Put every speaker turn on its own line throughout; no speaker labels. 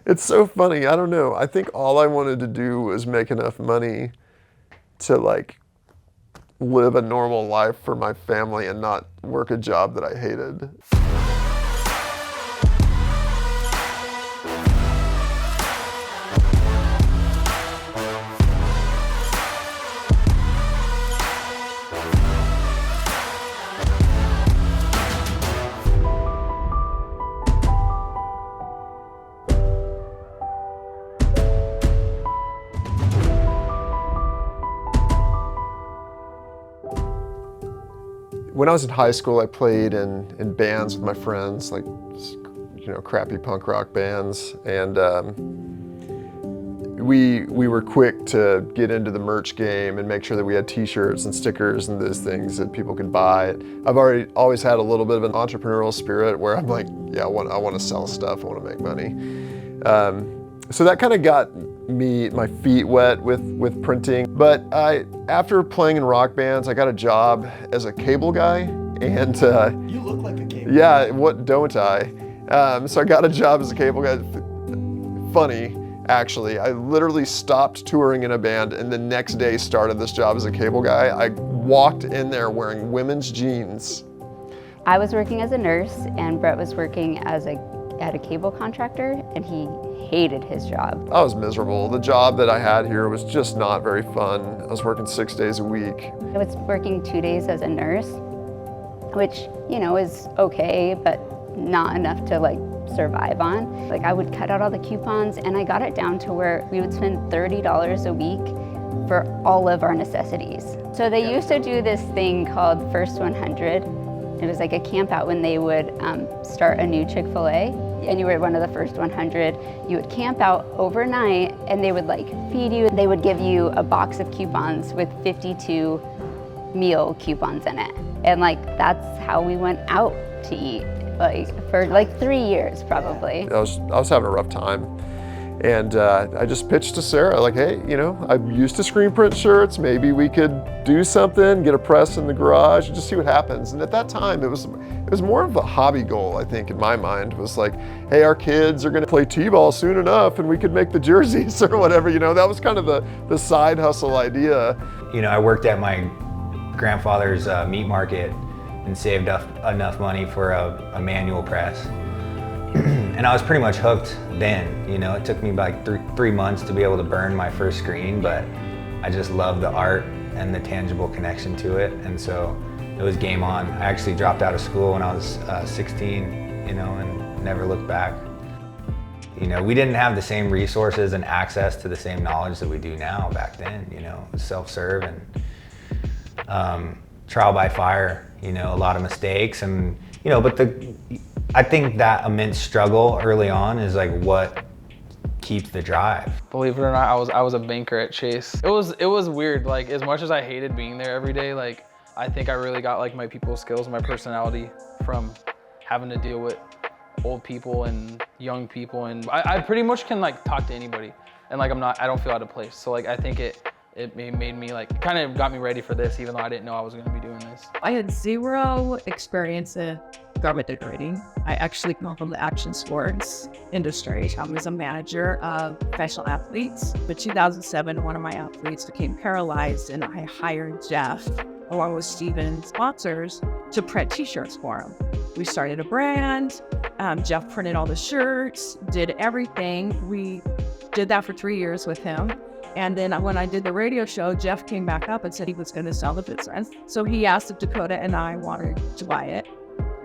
It's so funny. I don't know. I think all I wanted to do was make enough money to like live a normal life for my family and not work a job that I hated. When I was in high school, I played in bands with my friends, like, you know, crappy punk rock bands, and we were quick to get into the merch game and make sure that we had T-shirts and stickers and those things that people could buy. I've always had a little bit of an entrepreneurial spirit where I'm like, yeah, I want to sell stuff, I want to make money. So that kind of got my feet wet with printing. But after playing in rock bands, I got a job as a cable guy, and
you look like a cable
guy. What don't I? So I got a job as a cable guy. Funny, actually, I literally stopped touring in a band, and the next day started this job as a cable guy. I walked in there wearing women's jeans.
I was working as a nurse, and Brett was working at a cable contractor, and he hated his job.
I was miserable. The job that I had here was just not very fun. I was working 6 days a week.
I was working 2 days as a nurse, which, you know, is okay, but not enough to like survive on. Like, I would cut out all the coupons, and I got it down to where we would spend $30 a week for all of our necessities. So they used to do this thing called First 100. It was like a camp out when they would start a new Chick-fil-A, and you were one of the first 100. You would camp out overnight, and they would like feed you. They would give you a box of coupons with 52 meal coupons in it. And like, that's how we went out to eat, like for like 3 years probably.
I was having a rough time. And I just pitched to Sarah, like, hey, you know, I'm used to screen print shirts. Maybe we could do something, get a press in the garage, and just see what happens. And at that time, it was more of a hobby goal, I think, in my mind. It was like, hey, our kids are going to play t-ball soon enough, and we could make the jerseys or whatever. You know, that was kind of the side hustle idea.
You know, I worked at my grandfather's meat market and saved up enough money for a manual press. And I was pretty much hooked then. You know, it took me like three months to be able to burn my first screen, but I just loved the art and the tangible connection to it. And so it was game on. I actually dropped out of school when I was 16, you know, and never looked back. You know, we didn't have the same resources and access to the same knowledge that we do now back then, you know, self-serve and trial by fire, you know, a lot of mistakes and, you know, but I think that immense struggle early on is like what keeps the drive.
Believe it or not, I was a banker at Chase. It was weird. Like, as much as I hated being there every day, like, I think I really got like my people skills, my personality from having to deal with old people and young people, and I pretty much can like talk to anybody, and like I don't feel out of place. So like I think it made me like, kind of got me ready for this, even though I didn't know I was going to be doing this.
I had zero experience in garment decorating. I actually come from the action sports industry. I was a manager of professional athletes. In 2007, one of my athletes became paralyzed, and I hired Jeff, along with Steven's sponsors, to print t-shirts for him. We started a brand. Jeff printed all the shirts, did everything. We did that for 3 years with him. And then when I did the radio show, Jeff came back up and said he was going to sell the business. So he asked if Dakota and I wanted to buy it.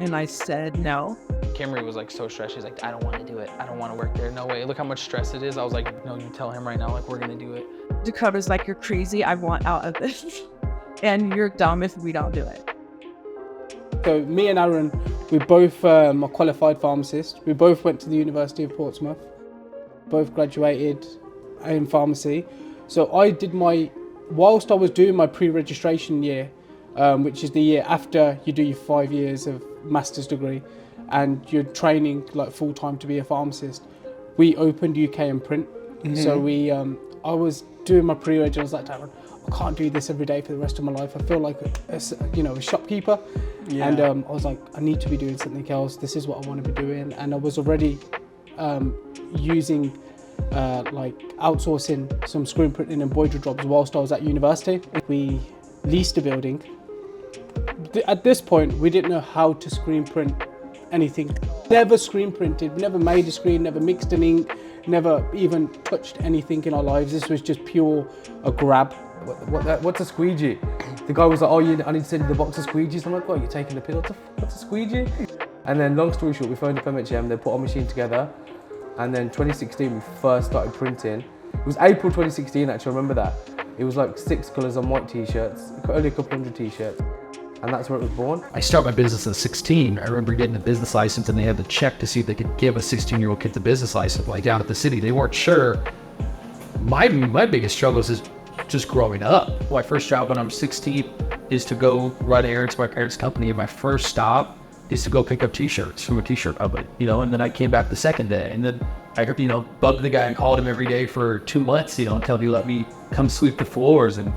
And I said no.
Kimarie was like so stressed. She's like, I don't want to do it. I don't want to work there. No way. Look how much stress it is. I was like, no, you tell him right now, like, we're going to do it.
Dakota's like, you're crazy. I want out of this. And you're dumb if we don't do it.
So me and Aaron, we both are qualified pharmacists. We both went to the University of Portsmouth. Both graduated in pharmacy. So I did whilst I was doing my pre-registration year, which is the year after you do your 5 years of master's degree and you're training like full-time to be a pharmacist, we opened UK and print. Mm-hmm. So I was doing my pre-reg and I was like, Aaron, I can't do this every day for the rest of my life. I feel like a shopkeeper. Yeah. And I was like, I need to be doing something else. This is what I want to be doing. And I was already using like outsourcing some screen print and embroidery jobs whilst I was at university. We leased a building. At this point, we didn't know how to screen print anything. Never screen printed, we never made a screen, never mixed an ink, never even touched anything in our lives. This was just pure a grab.
What's a squeegee? The guy was like, oh, I need to send you the box of squeegees. I'm like, oh, you're taking the pill? What's a squeegee? And then long story short, we phoned up MHM, they put our machine together. And then 2016, we first started printing. It was April 2016, actually, I remember that. It was like 6 colours on white t-shirts, only a couple hundred t-shirts. And that's where it was born.
I started my business at 16. I remember getting a business license and they had to check to see if they could give a 16-year-old kid the business license, like out at the city. They weren't sure. My biggest struggle is just growing up. My first job when I'm 16 is to go run errands for my parents' company. And my first stop is to go pick up t-shirts from a t-shirt company, and then I came back the second day. And then I, bugged the guy and called him every day for 2 months, until he let me come sweep the floors and,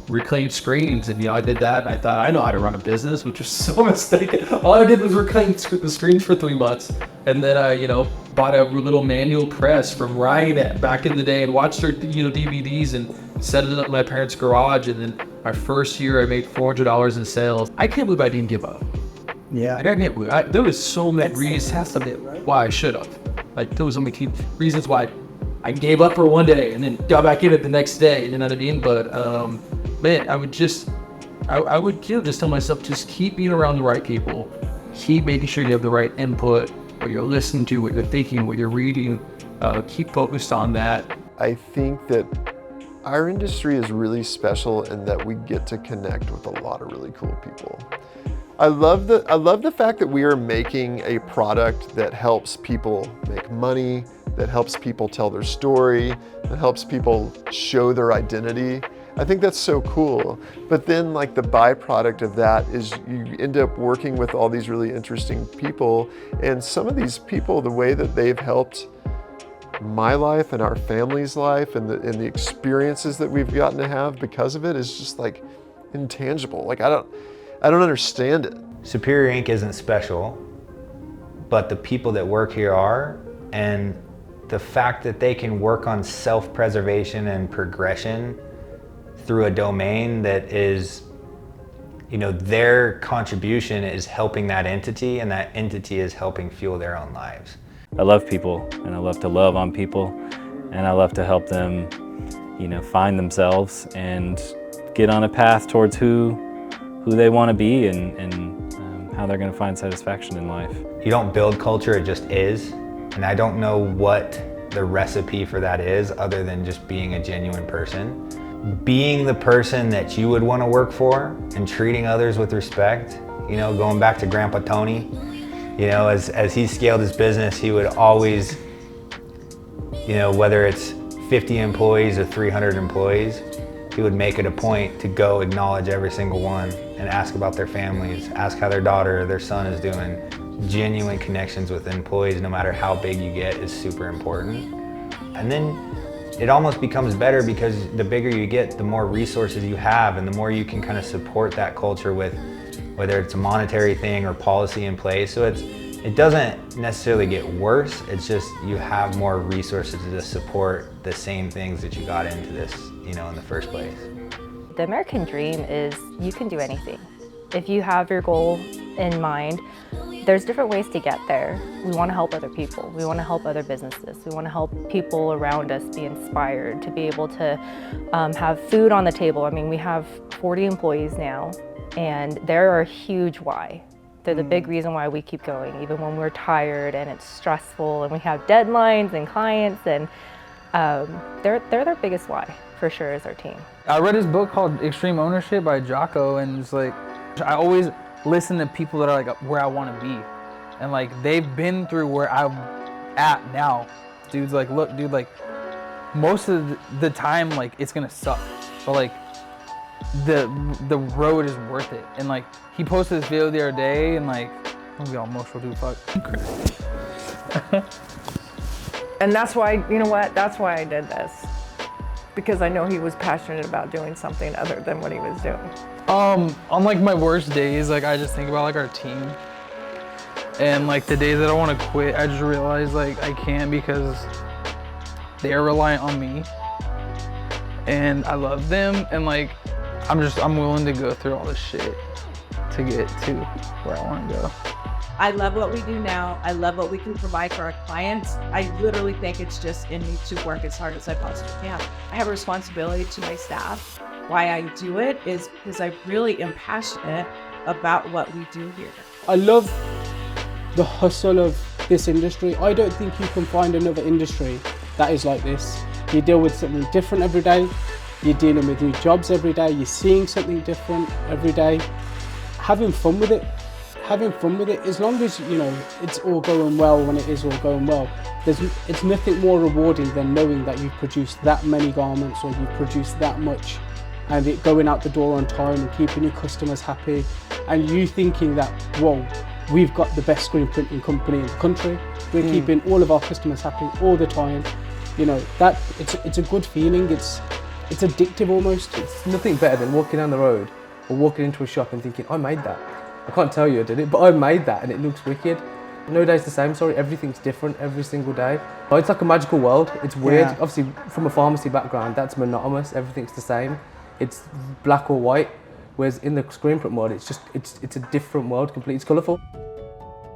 reclaim screens. And I did that and I thought I know how to run a business, which was so mistaken. All I did was reclaim the screens for 3 months, and then I bought a little manual press from Ryan back in the day and watched their DVDs and set it up in my parents' garage. And then my first year I made $400 in sales. I can't believe I didn't give up.
Yeah.
I can't believe there was so many reasons why I should have. There was so many reasons why I gave up for one day and then got back in it the next day. You know what I mean? But man, I would just tell myself, just keep being around the right people. Keep making sure you have the right input, what you're listening to, what you're thinking, what you're reading. Keep focused on that.
I think that our industry is really special in that we get to connect with a lot of really cool people. I love the fact that we are making a product that helps people make money, that helps people tell their story, that helps people show their identity. I think that's so cool. But then the byproduct of that is you end up working with all these really interesting people, and some of these people, the way that they've helped my life and our family's life and the experiences that we've gotten to have because of it is just intangible. I don't understand it.
Superior Ink isn't special, but the people that work here are, and the fact that they can work on self-preservation and progression through a domain that is, their contribution is helping that entity, and that entity is helping fuel their own lives.
I love people, and I love to love on people, and I love to help them, find themselves and get on a path towards who they want to be and how they're going to find satisfaction in life.
You don't build culture, it just is. And I don't know what the recipe for that is other than just being a genuine person. Being the person that you would want to work for and treating others with respect. Going back to Grandpa Tony, as he scaled his business, he would always, whether it's 50 employees or 300 employees, he would make it a point to go acknowledge every single one and ask about their families, ask how their daughter or their son is doing. Genuine connections with employees, no matter how big you get, is super important. And then it almost becomes better because the bigger you get, the more resources you have and the more you can kind of support that culture with, whether it's a monetary thing or policy in place. So it doesn't necessarily get worse, it's just you have more resources to support the same things that you got into this, in the first place.
The American dream is you can do anything. If you have your goal in mind, there's different ways to get there. We want to help other people. We want to help other businesses. We want to help people around us be inspired to be able to have food on the table. I mean, we have 40 employees now, and they're a huge why. They're the big reason why we keep going, even when we're tired and it's stressful and we have deadlines and clients, and they're their biggest why, for sure, is our team.
I read this book called Extreme Ownership by Jocko, and it's I always listen to people that are where I want to be, and they've been through where I'm at now. Dude's look, dude, most of the time it's gonna suck, but the road is worth it. And he posted this video the other day, and I'm gonna be all emotional, dude. Fuck.
And that's why, that's why I did this, because I know he was passionate about doing something other than what he was doing.
On my worst days, I just think about our team. And like the days that I want to quit, I just realize like I can't because they're reliant on me. And I love them, and like I'm willing to go through all this shit to get to where I want to go.
I love what we do now. I love what we can provide for our clients. I literally think it's just in me to work as hard as I possibly can. I have a responsibility to my staff. Why I do it is because I really am passionate about what we do here.
I love the hustle of this industry. I don't think you can find another industry that is like this. You deal with something different every day. You're dealing with new jobs every day. You're seeing something different every day. Having fun with it. Having fun with it, as long as you know it's all going well. When it is all going well, it's nothing more rewarding than knowing that you've produced that many garments or you've produced that much, and it going out the door on time and keeping your customers happy, and you thinking that, whoa, we've got the best screen printing company in the country. We're keeping all of our customers happy all the time. You know that it's a good feeling. It's addictive almost.
It's nothing better than walking down the road or walking into a shop and thinking, I made that. I can't tell you I did it, but I made that and it looks wicked. No day's the same, sorry, everything's different every single day. It's like a magical world, it's weird. Yeah. Obviously, from a pharmacy background, that's monotonous, everything's the same. It's black or white, whereas in the screen print world, it's a different world completely, it's colourful.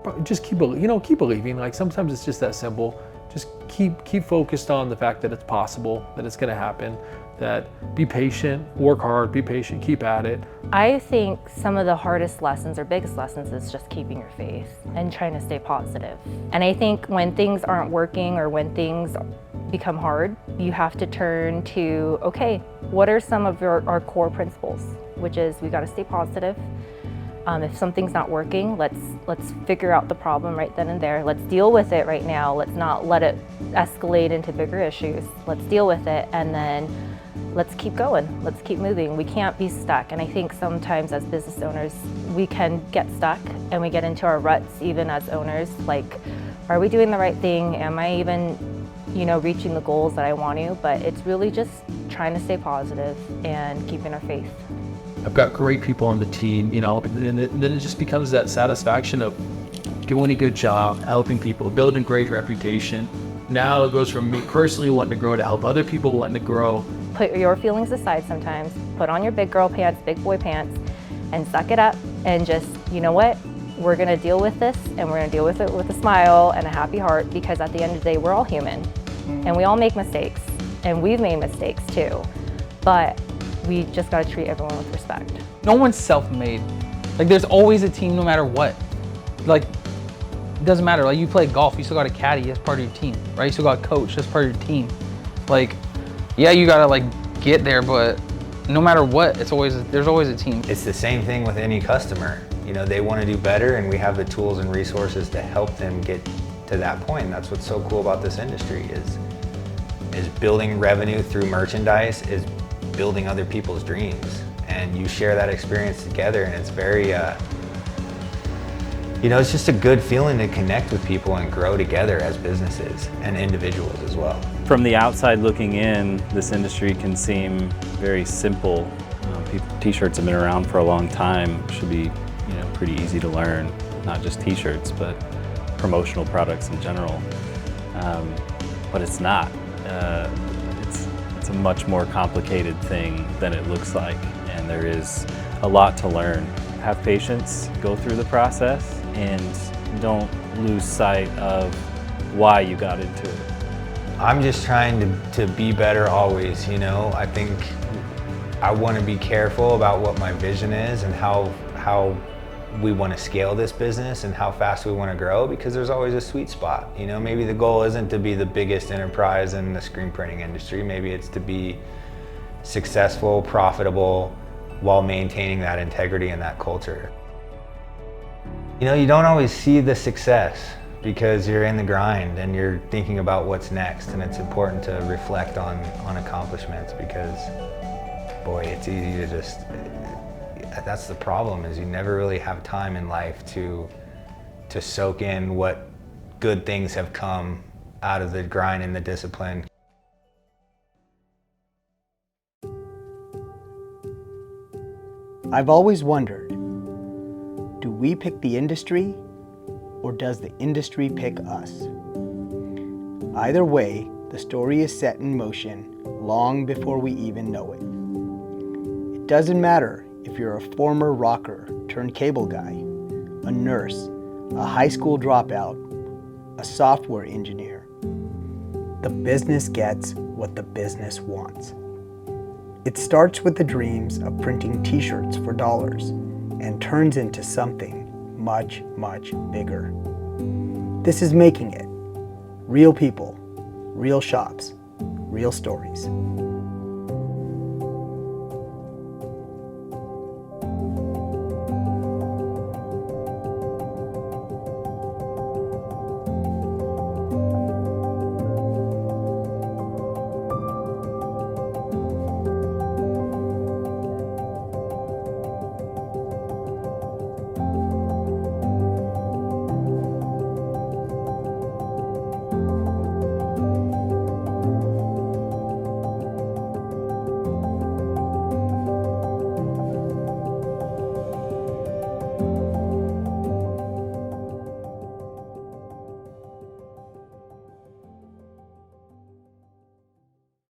But just keep believing, like sometimes it's just that simple. Just keep focused on the fact that it's possible, that it's gonna happen, that be patient, work hard, be patient, keep at it.
I think some of the hardest lessons or biggest lessons is just keeping your faith and trying to stay positive. And I think when things aren't working or when things become hard, you have to turn to, okay, what are some of our core principles? Which is we gotta stay positive. If something's not working, let's figure out the problem right then and there. Let's deal with it right now. Let's not let it escalate into bigger issues. Let's deal with it and then let's keep going. Let's keep moving. We can't be stuck. And I think sometimes as business owners, we can get stuck and we get into our ruts even as owners. Like, are we doing the right thing? Am I even, reaching the goals that I want to? But it's really just trying to stay positive and keeping our faith.
I've got great people on the team, and then it just becomes that satisfaction of doing a good job, helping people, building great reputation. Now it goes from me personally wanting to grow to help other people wanting to grow.
Put your feelings aside sometimes, put on your big girl pants, big boy pants, and suck it up and just, you know what? We're gonna deal with this and we're gonna deal with it with a smile and a happy heart, because at the end of the day, we're all human and we all make mistakes, and we've made mistakes too. But we just gotta treat everyone with respect.
No one's self-made. Like there's always a team no matter what. Like it doesn't matter, like you play golf, you still got a caddy, that's part of your team, right? You still got a coach, that's part of your team. Like, yeah, you gotta like get there, but no matter what, there's always a team.
It's the same thing with any customer. They wanna do better and we have the tools and resources to help them get to that point. And that's what's so cool about this industry is building revenue through merchandise, is building other people's dreams, and you share that experience together, and it's very it's just a good feeling to connect with people and grow together as businesses and individuals as well.
From the outside looking in, this industry can seem very simple. T-shirts have been around for a long time. It should be pretty easy to learn, not just t-shirts but promotional products in general, but it's not. It's a much more complicated thing than it looks like, and there is a lot to learn. Have patience, go through the process, and don't lose sight of why you got into it.
I'm just trying to be better always, I think I want to be careful about what my vision is and how we want to scale this business and how fast we want to grow, because there's always a sweet spot. Maybe the goal isn't to be the biggest enterprise in the screen printing industry. Maybe it's to be successful, profitable, while maintaining that integrity and that culture. You don't always see the success because you're in the grind and you're thinking about what's next, and it's important to reflect on accomplishments, because boy, it's easy to just, that's the problem, is you never really have time in life to soak in what good things have come out of the grind and the discipline.
I've always wondered, do we pick the industry or does the industry pick us? Either way, the story is set in motion long before we even know it. It doesn't matter if you're a former rocker turned cable guy, a nurse, a high school dropout, a software engineer. The business gets what the business wants. It starts with the dreams of printing t-shirts for dollars and turns into something much, much bigger. This is Making It. Real people, real shops, real stories.